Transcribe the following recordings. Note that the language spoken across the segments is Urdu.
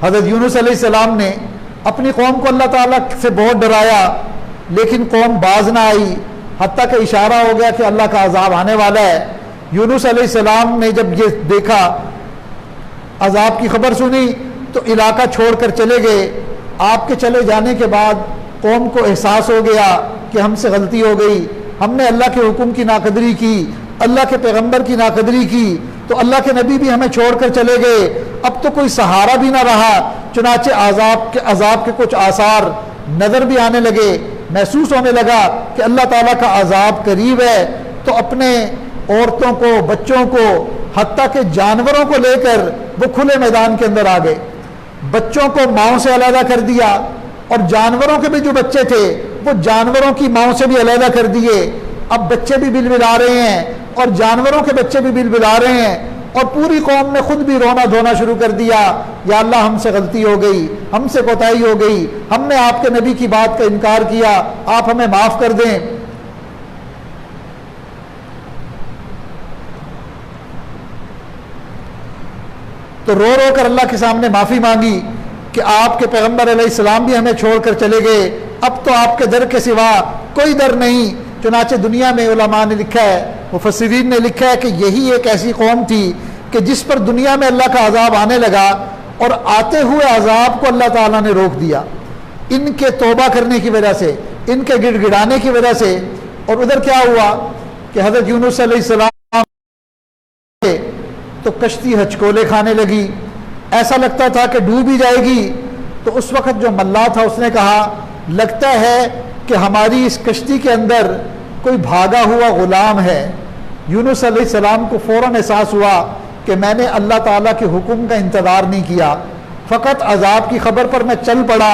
حضرت یونس علیہ السلام نے اپنی قوم کو اللہ تعالیٰ سے بہت ڈرایا، لیکن قوم باز نہ آئی، حتیٰ کہ اشارہ ہو گیا کہ اللہ کا عذاب آنے والا ہے۔ یونس علیہ السلام نے جب یہ دیکھا، عذاب کی خبر سنی، تو علاقہ چھوڑ کر چلے گئے۔ آپ کے چلے جانے کے بعد قوم کو احساس ہو گیا کہ ہم سے غلطی ہو گئی، ہم نے اللہ کے حکم کی ناقدری کی، اللہ کے پیغمبر کی ناقدری کی، تو اللہ کے نبی بھی ہمیں چھوڑ کر چلے گئے، اب تو کوئی سہارا بھی نہ رہا۔ چنانچہ عذاب کے کچھ آثار نظر بھی آنے لگے، محسوس ہونے لگا کہ اللہ تعالیٰ کا عذاب قریب ہے، تو اپنے عورتوں کو، بچوں کو، حتیٰ کہ جانوروں کو لے کر وہ کھلے میدان کے اندر آ گئے۔ بچوں کو ماؤں سے علیحدہ کر دیا، اور جانوروں کے بھی جو بچے تھے وہ جانوروں کی ماؤں سے بھی علیحدہ کر دیے۔ اب بچے بھی بلبلا رہے ہیں اور جانوروں کے بچے بھی بلبلا رہے ہیں، اور پوری قوم نے خود بھی رونا دھونا شروع کر دیا، یا اللہ ہم سے غلطی ہو گئی، ہم سے کوتاہی ہو گئی، ہم نے آپ کے نبی کی بات کا انکار کیا، آپ ہمیں معاف کر دیں۔ تو رو رو کر اللہ کے سامنے معافی مانگی کہ آپ کے پیغمبر علیہ السلام بھی ہمیں چھوڑ کر چلے گئے، اب تو آپ کے در کے سوا کوئی در نہیں۔ چنانچہ دنیا میں علماء نے لکھا ہے، مفسرین نے لکھا ہے کہ یہی ایک ایسی قوم تھی کہ جس پر دنیا میں اللہ کا عذاب آنے لگا، اور آتے ہوئے عذاب کو اللہ تعالیٰ نے روک دیا ان کے توبہ کرنے کی وجہ سے، ان کے گڑ گڑانے کی وجہ سے۔ اور ادھر کیا ہوا کہ حضرت یونس علیہ السلام تو کشتی ہچکولے کھانے لگی، ایسا لگتا تھا کہ ڈوب ہی جائے گی۔ تو اس وقت جو ملا تھا اس نے کہا، لگتا ہے کہ ہماری اس کشتی کے اندر کوئی بھاگا ہوا غلام ہے۔ یونس علیہ السلام کو فوراً احساس ہوا کہ میں نے اللہ تعالیٰ کے حکم کا انتظار نہیں کیا، فقط عذاب کی خبر پر میں چل پڑا،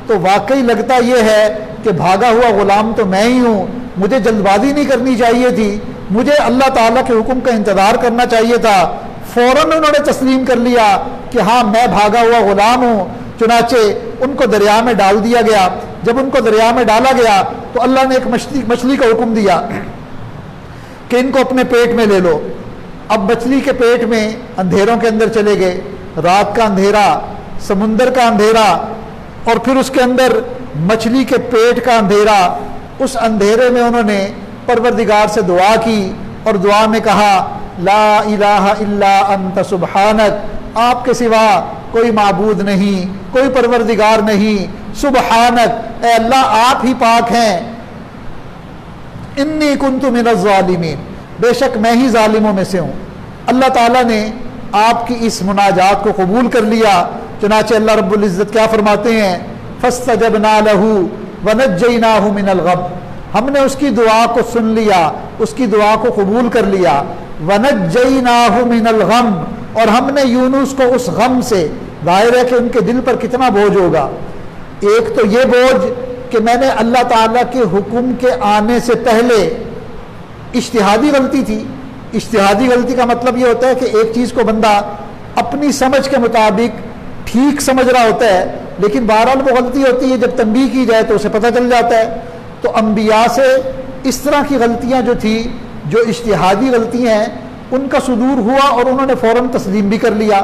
تو واقعی لگتا یہ ہے کہ بھاگا ہوا غلام تو میں ہی ہوں، مجھے جلد بازی نہیں کرنی چاہیے تھی، مجھے اللہ تعالیٰ کے حکم کا انتظار کرنا چاہیے تھا۔ فوراً انہوں نے تسلیم کر لیا کہ ہاں میں بھاگا ہوا غلام ہوں۔ چنانچہ ان کو دریا میں ڈال دیا گیا۔ جب ان کو دریا میں ڈالا گیا تو اللہ نے ایک مچھلی کا حکم دیا کہ ان کو اپنے پیٹ میں لے لو۔ اب مچھلی کے پیٹ میں اندھیروں کے اندر چلے گئے، رات کا اندھیرا، سمندر کا اندھیرا، اور پھر اس کے اندر مچھلی کے پیٹ کا اندھیرا۔ اس اندھیرے میں انہوں نے پروردگار سے دعا کی، اور دعا میں کہا، لا الہ الا انت سبحانک، آپ کے سوا کوئی معبود نہیں، کوئی پروردگار نہیں، سبحانک، اے اللہ آپ ہی پاک ہیں، انی کنت من الظالمین، بے شک میں ہی ظالموں میں سے ہوں۔ اللہ تعالیٰ نے آپ کی اس مناجات کو قبول کر لیا۔ چنانچہ اللہ رب العزت کیا فرماتے ہیں، فاستجبنا له ونجیناہ من الغم، ہم نے اس کی دعا کو سن لیا، اس کی دعا کو قبول کر لیا، وَنَجَّيْنَاهُ مِنَ الْغَمِّ، اور ہم نے یونس کو اس غم سے، ظاہر ہے کہ ان کے دل پر کتنا بوجھ ہوگا۔ ایک تو یہ بوجھ کہ میں نے اللہ تعالیٰ کے حکم کے آنے سے پہلے اجتہادی غلطی تھی۔ اجتہادی غلطی کا مطلب یہ ہوتا ہے کہ ایک چیز کو بندہ اپنی سمجھ کے مطابق ٹھیک سمجھ رہا ہوتا ہے، لیکن بہرحال وہ غلطی ہوتی ہے، جب تنبیہ کی جائے تو اسے پتہ چل جاتا ہے۔ تو انبیاء سے اس طرح کی غلطیاں جو تھی، جو اجتہادی غلطیاں ہیں، ان کا صدور ہوا اور انہوں نے فوراً تسلیم بھی کر لیا،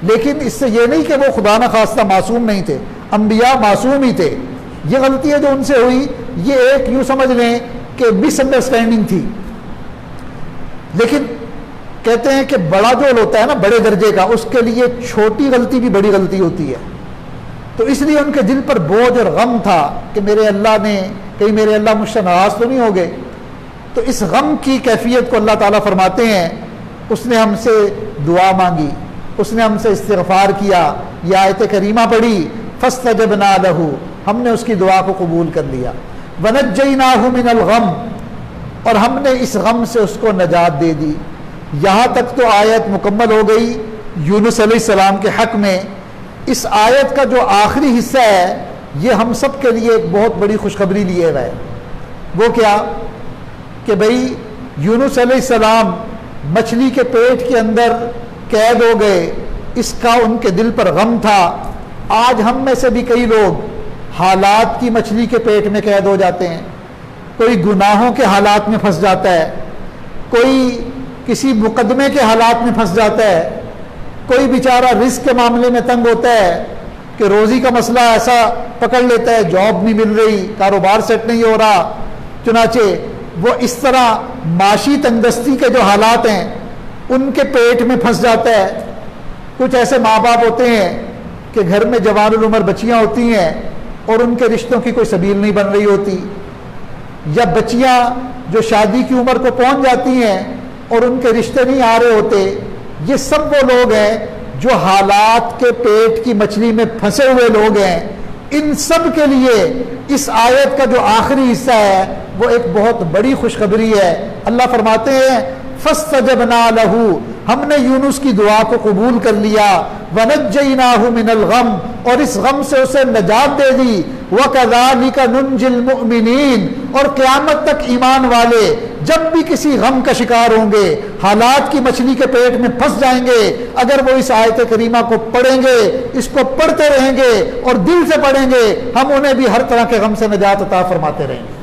لیکن اس سے یہ نہیں کہ وہ خدا نخواستہ معصوم نہیں تھے، انبیاء معصوم ہی تھے۔ یہ غلطیاں جو ان سے ہوئی، یہ ایک یوں سمجھ لیں کہ مس انڈرسٹینڈنگ تھی، لیکن کہتے ہیں کہ بڑا جو ہوتا ہے نا بڑے درجے کا، اس کے لیے چھوٹی غلطی بھی بڑی غلطی ہوتی ہے۔ تو اس لیے ان کے دل پر بوجھ اور غم تھا کہ میرے اللہ نے، کہیں میرے اللہ مجھ سے ناراض تو نہیں ہو گئے۔ تو اس غم کی کیفیت کو اللہ تعالیٰ فرماتے ہیں، اس نے ہم سے دعا مانگی، اس نے ہم سے استغفار کیا، یہ آیت کریمہ پڑھی، فاستجبنا لہ، ہم نے اس کی دعا کو قبول کر لیا، ونجیناہ من الغم، اور ہم نے اس غم سے اس کو نجات دے دی۔ یہاں تک تو آیت مکمل ہو گئی یونس علیہ السلام کے حق میں۔ اس آیت کا جو آخری حصہ ہے یہ ہم سب کے لیے ایک بہت بڑی خوشخبری لیے ہوئے ہے۔ وہ کیا کہ بھئی یونس علیہ السلام مچھلی کے پیٹ کے اندر قید ہو گئے، اس کا ان کے دل پر غم تھا۔ آج ہم میں سے بھی کئی لوگ حالات کی مچھلی کے پیٹ میں قید ہو جاتے ہیں، کوئی گناہوں کے حالات میں پھنس جاتا ہے، کوئی کسی مقدمے کے حالات میں پھنس جاتا ہے، کوئی بیچارہ رزق کے معاملے میں تنگ ہوتا ہے، کہ روزی کا مسئلہ ایسا پکڑ لیتا ہے، جاب نہیں مل رہی، کاروبار سیٹ نہیں ہو رہا، چنانچہ وہ اس طرح معاشی تنگدستی کے جو حالات ہیں ان کے پیٹ میں پھنس جاتا ہے۔ کچھ ایسے ماں باپ ہوتے ہیں کہ گھر میں جوان العمر بچیاں ہوتی ہیں اور ان کے رشتوں کی کوئی سبیل نہیں بن رہی ہوتی، یا بچیاں جو شادی کی عمر کو پہنچ جاتی ہیں اور ان کے رشتے نہیں آ رہے ہوتے۔ یہ سب وہ لوگ ہیں جو حالات کے پیٹ کی مچھلی میں پھنسے ہوئے لوگ ہیں۔ ان سب کے لیے اس آیت کا جو آخری حصہ ہے وہ ایک بہت بڑی خوشخبری ہے۔ اللہ فرماتے ہیں فَاسْتَجَبْنَا لَهُ، ہم نے یونس کی دعا کو قبول کر لیا، وَنَجَّيْنَاهُ مِنَ الْغَمِّ، اور اس غم سے اسے نجات دے دی، وَكَذَلِكَ نُنْجِي الْمُؤْمِنِينَ، اور قیامت تک ایمان والے جب بھی کسی غم کا شکار ہوں گے، حالات کی مچھلی کے پیٹ میں پھنس جائیں گے، اگر وہ اس آیت کریمہ کو پڑھیں گے، اس کو پڑھتے رہیں گے اور دل سے پڑھیں گے، ہم انہیں بھی ہر طرح کے غم سے نجات عطا فرماتے رہیں گے۔